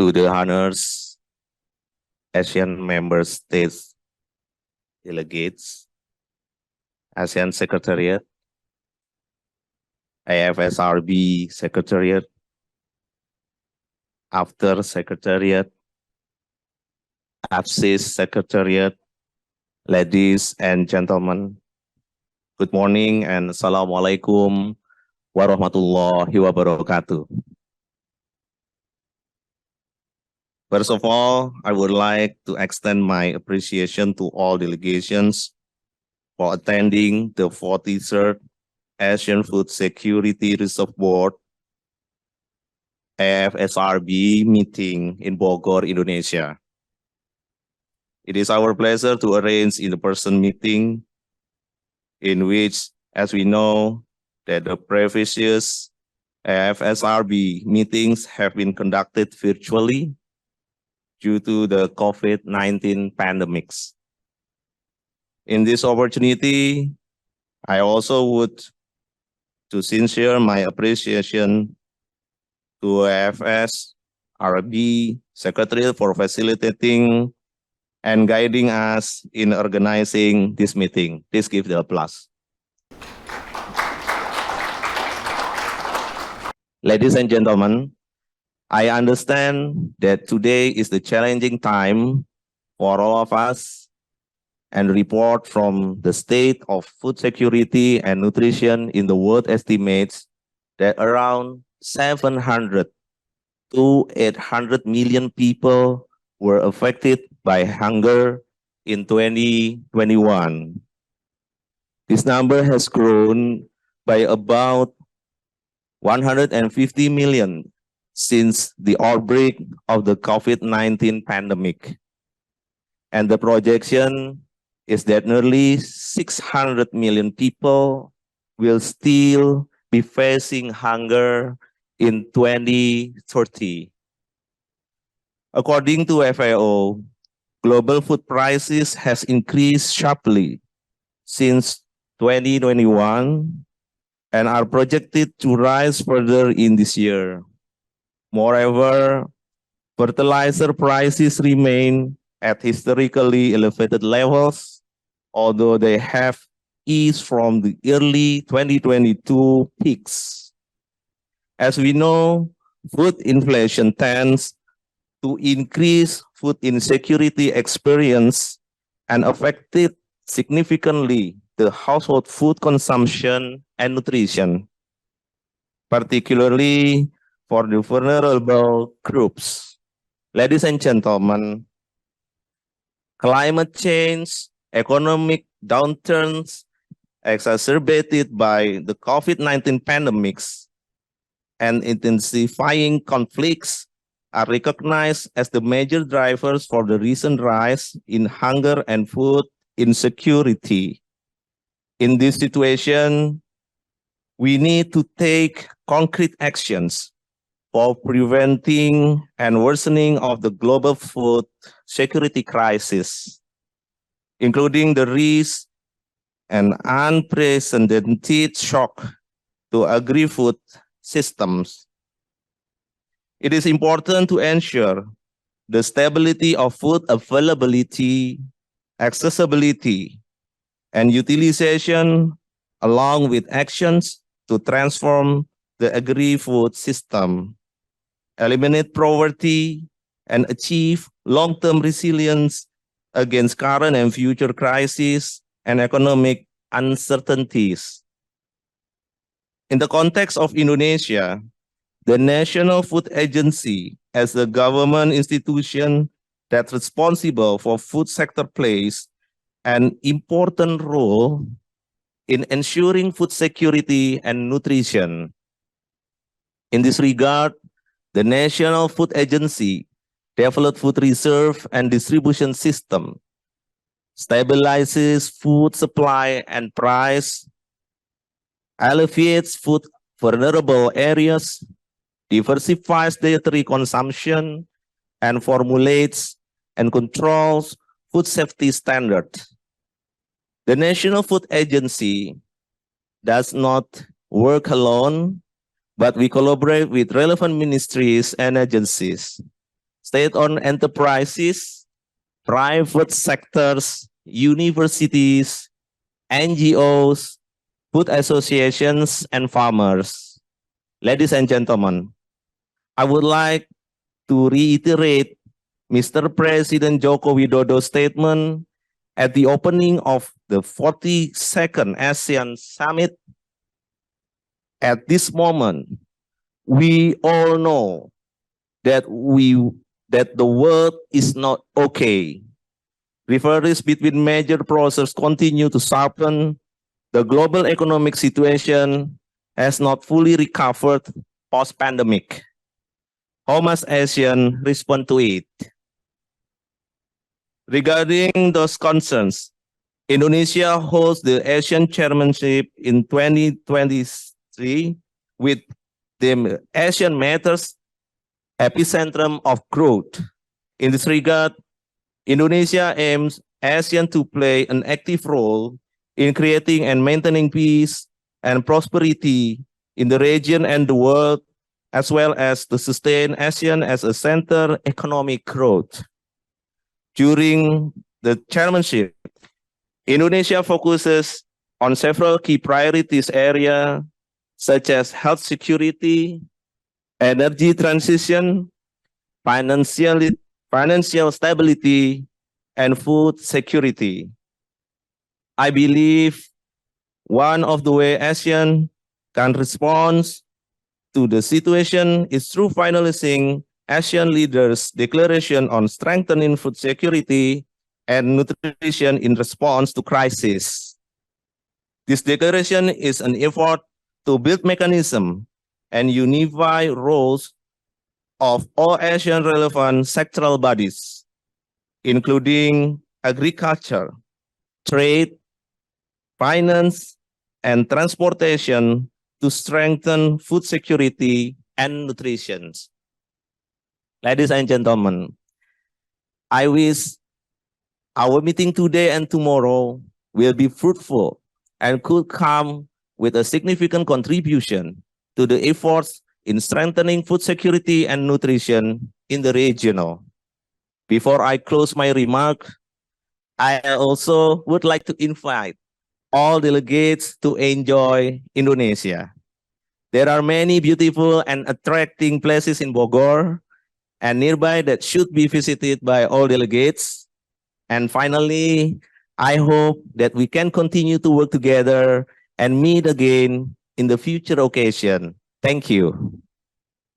to the honors ASEAN member states delegates, ASEAN Secretariat, AFSRB Secretariat, After Secretariat, AFSIS Secretariat, ladies and gentlemen, good morning and Assalamualaikum warahmatullahi wabarakatuh. First of all, I would like to extend my appreciation to all delegations for attending the 43rd Asian Food Security Reserve Board AFSRB meeting in Bogor, Indonesia. It is our pleasure to arrange in-person meeting in which, as we know, that the previous AFSRB meetings have been conducted virtually due to the COVID-19 pandemics. In this opportunity, I also would to sincere my appreciation to AFSRB Secretariat for facilitating and guiding us in organizing this meeting. Please give the applause. Ladies and gentlemen, I understand that today is the challenging time for all of us, and report from the state of food security and nutrition in the world estimates that around 700 to 800 million people were affected by hunger in 2021. This number has grown by about 150 million since the outbreak of the COVID-19 pandemic. And the projection is that nearly 600 million people will still be facing hunger in 2030. According to FAO, global food prices has increased sharply since 2021 and are projected to rise further in this year. Moreover, fertilizer prices remain at historically elevated levels, although they have eased from the early 2022 peaks. As we know, food inflation tends to increase food insecurity experience and affected significantly the household food consumption and nutrition, particularly for the vulnerable groups. Ladies and gentlemen, climate change, economic downturns exacerbated by the COVID-19 pandemics, and intensifying conflicts are recognized as the major drivers for the recent rise in hunger and food insecurity. In this situation, we need to take concrete actions for preventing and worsening of the global food security crisis, including the risk and unprecedented shock to agri-food systems. It is important to ensure the stability of food availability, accessibility, and utilization, along with actions to transform the agri-food system, eliminate poverty, and achieve long-term resilience against current and future crises and economic uncertainties. In the context of Indonesia, the National Food Agency, as the government institution that's responsible for food sector, plays an important role in ensuring food security and nutrition. In this regard, the National Food Agency developed food reserve and distribution system, stabilizes food supply and price, alleviates food vulnerable areas, diversifies dietary consumption, and formulates and controls food safety standards. The National Food Agency does not work alone, but we collaborate with relevant ministries and agencies state-owned enterprises, private sectors, universities, NGOs, food associations, and farmers. Ladies and gentlemen, I would like to reiterate Mr. President Joko Widodo's statement at the opening of the 42nd ASEAN Summit. At this moment, we all know that the world is not okay. Rivalries between major processors continue to sharpen. The global economic situation has not fully recovered post-pandemic. How must ASEAN respond to it? Regarding those concerns, Indonesia holds the ASEAN chairmanship in 2023 with the ASEAN Matters epicentrum of growth. In this regard, Indonesia aims ASEAN to play an active role in creating and maintaining peace and prosperity in the region and the world, as well as to sustain ASEAN as a center economic growth. During the chairmanship, Indonesia focuses on several key priorities areas such as health security, energy transition, financial stability, and food security. I believe one of the ways ASEAN can respond to the situation is through finalizing ASEAN leaders' declaration on strengthening food security and nutrition in response to crisis. This declaration is an effort to build mechanism and unify roles of all ASEAN relevant sectoral bodies, including agriculture, trade, finance, and transportation to strengthen food security and nutrition. Ladies and gentlemen, I wish our meeting today and tomorrow will be fruitful and could come with a significant contribution to the efforts in strengthening food security and nutrition in the region. Before I close my remark, I also would like to invite all delegates to enjoy Indonesia. There are many beautiful and attracting places in Bogor and nearby that should be visited by all delegates. And finally, I hope that we can continue to work together and meet again in the future occasion. Thank you.